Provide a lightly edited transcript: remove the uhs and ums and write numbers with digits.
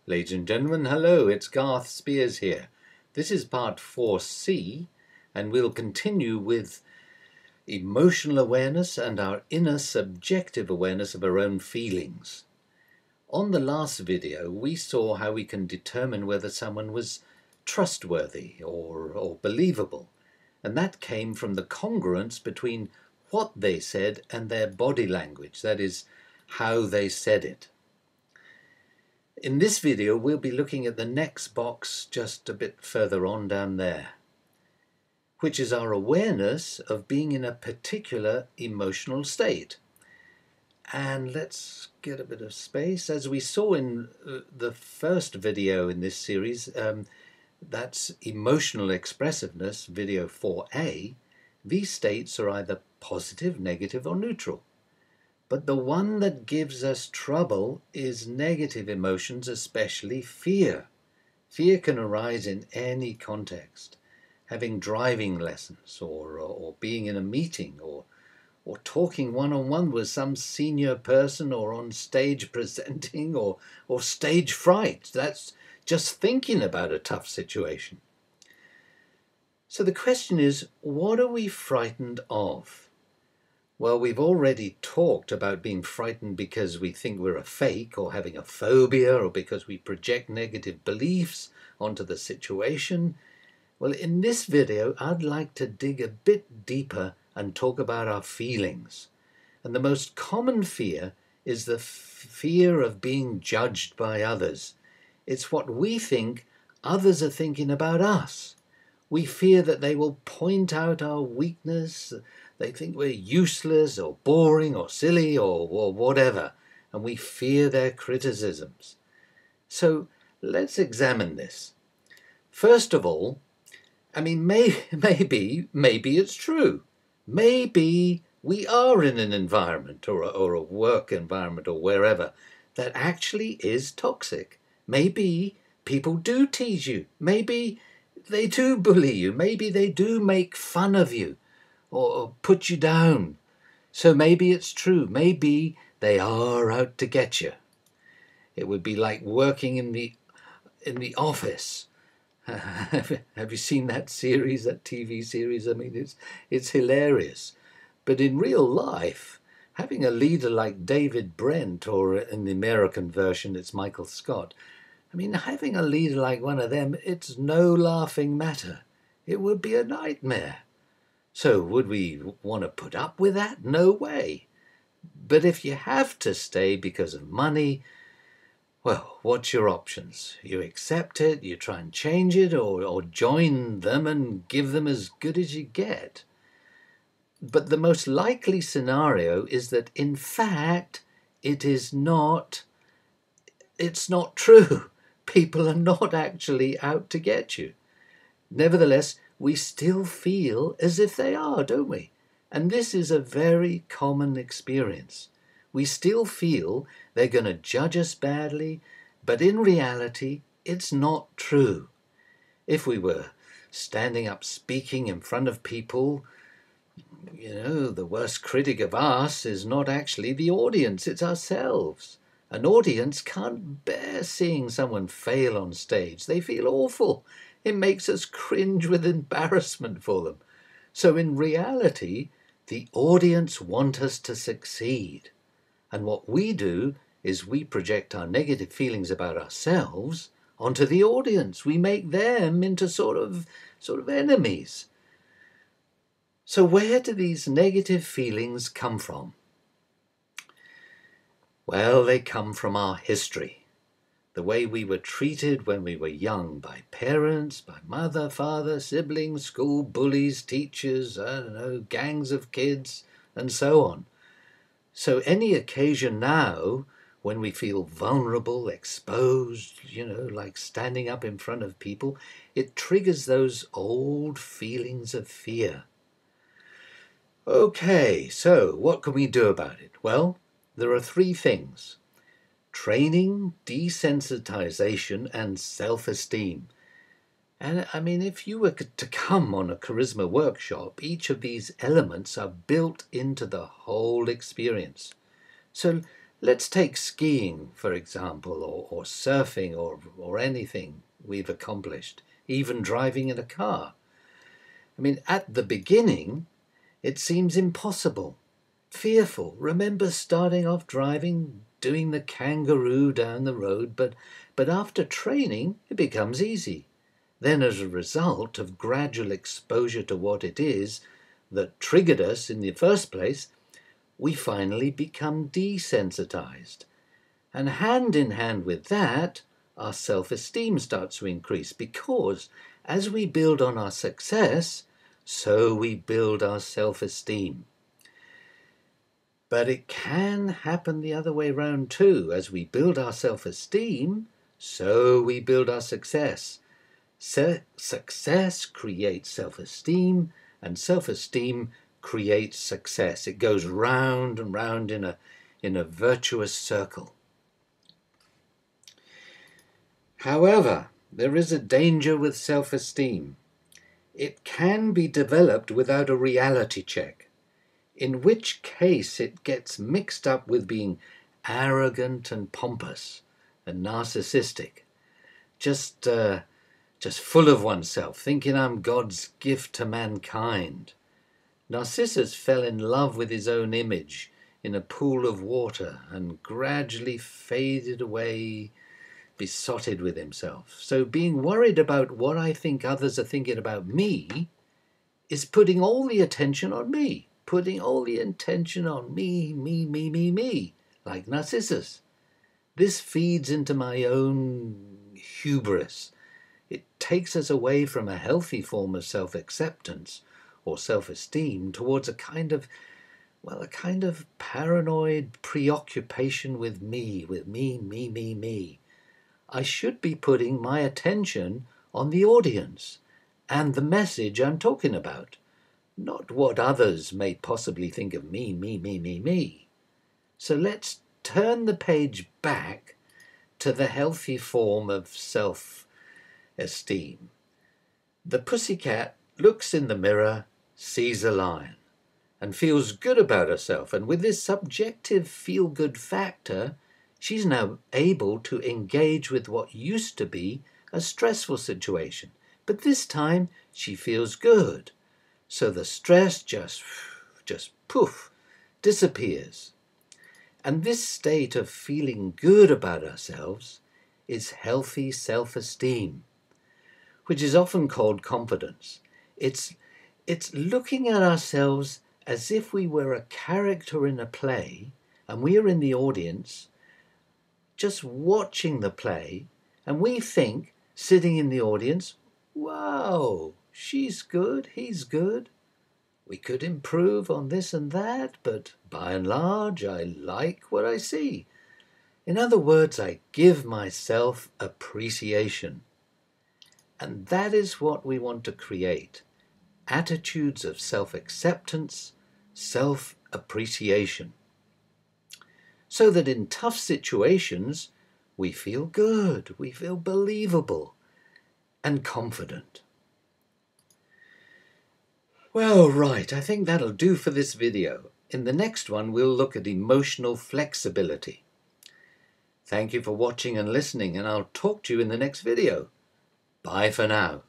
Ladies and gentlemen, hello, it's Garth Spears here. This is part 4C, and we'll continue with emotional awareness and our inner subjective awareness of our own feelings. On the last video, we saw how we can determine whether someone was trustworthy or believable, and that came from the congruence between what they said and their body language, that is, how they said it. In this video, we'll be looking at the next box just a bit further on down there, which is our awareness of being in a particular emotional state. And let's get a bit of space. As we saw in the first video in this series, that's emotional expressiveness, video 4A, these states are either positive, negative, or neutral. But the one that gives us trouble is negative emotions, especially fear. Fear can arise in any context. Having driving lessons, or being in a meeting, or talking one-on-one with some senior person, or on stage presenting, or stage fright. That's just thinking about a tough situation. So the question is, what are we frightened of? Well, we've already talked about being frightened because we think we're a fake, or having a phobia, or because we project negative beliefs onto the situation. Well, in this video, I'd like to dig a bit deeper and talk about our feelings. And the most common fear is the fear of being judged by others. It's what we think others are thinking about us. We fear that they will point out our weakness. They think we're useless or boring or silly or whatever, and we fear their criticisms. So let's examine this. First of all, maybe it's true. Maybe we are in an environment or a work environment or wherever that actually is toxic. Maybe people do tease you. Maybe they do bully you. Maybe they do make fun of you or put you down. So maybe it's true. Maybe they are out to get you. It would be like working in the office. Have you seen that series, that TV series? I mean, it's hilarious. But in real life, having a leader like David Brent, or in the American version, it's Michael Scott, I mean, having a leader like one of them, it's no laughing matter. It would be a nightmare. So would we want to put up with that? No way. But if you have to stay because of money, well, what's your options? You accept it, you try and change it, or join them and give them as good as you get. But the most likely scenario is that, in fact, it's not true. People are not actually out to get you. Nevertheless, we still feel as if they are, don't we? And this is a very common experience. We still feel they're going to judge us badly, but in reality, it's not true. If we were standing up speaking in front of people, the worst critic of us is not actually the audience, it's ourselves. An audience can't bear seeing someone fail on stage. They feel awful. It makes us cringe with embarrassment for them. So in reality, the audience want us to succeed. And what we do is we project our negative feelings about ourselves onto the audience. We make them into sort of enemies. So where do these negative feelings come from? Well, they come from our history. The way we were treated when we were young by parents, by mother, father, siblings, school bullies, teachers, gangs of kids, and so on. So any occasion now when we feel vulnerable, exposed, like standing up in front of people, it triggers those old feelings of fear. Okay, so what can we do about it? Well, there are three things: training, desensitization, and self-esteem. And I mean, if you were to come on a charisma workshop, each of these elements are built into the whole experience. So Let's take skiing, for example, or surfing, or anything we've accomplished, even driving in a car. I mean, at the beginning, it seems impossible, fearful. Remember starting off driving, doing the kangaroo down the road, but after training, it becomes easy. Then as a result of gradual exposure to what it is that triggered us in the first place, we finally become desensitized. And hand in hand with that, our self-esteem starts to increase, because as we build on our success, so we build our self-esteem. But it can happen the other way around too. As we build our self-esteem, so we build our success. Success creates self-esteem, and self-esteem creates success. It goes round and round in a virtuous circle. However, there is a danger with self-esteem. It can be developed without a reality check, in which case it gets mixed up with being arrogant and pompous and narcissistic, just full of oneself, thinking I'm God's gift to mankind. Narcissus fell in love with his own image in a pool of water and gradually faded away, besotted with himself. So being worried about what I think others are thinking about me is putting all the attention on me, putting all the attention on me, like Narcissus. This feeds into my own hubris. It takes us away from a healthy form of self-acceptance or self-esteem towards a kind of paranoid preoccupation with me. I should be putting my attention on the audience and the message I'm talking about, not what others may possibly think of me. So let's turn the page back to the healthy form of self-esteem. The pussycat looks in the mirror, sees a lion, and feels good about herself. And with this subjective feel-good factor, she's now able to engage with what used to be a stressful situation. But this time, she feels good. So the stress just poof, disappears. And this state of feeling good about ourselves is healthy self-esteem, which is often called confidence. It's looking at ourselves as if we were a character in a play and we are in the audience just watching the play, and we think, sitting in the audience, wow, she's good, he's good. We could improve on this and that, but by and large, I like what I see. In other words, I give myself appreciation. And that is what we want to create. Attitudes of self-acceptance, self-appreciation. So that in tough situations, we feel good, we feel believable and confident. Well, right, I think that'll do for this video. In the next one, we'll look at emotional flexibility. Thank you for watching and listening, and I'll talk to you in the next video. Bye for now.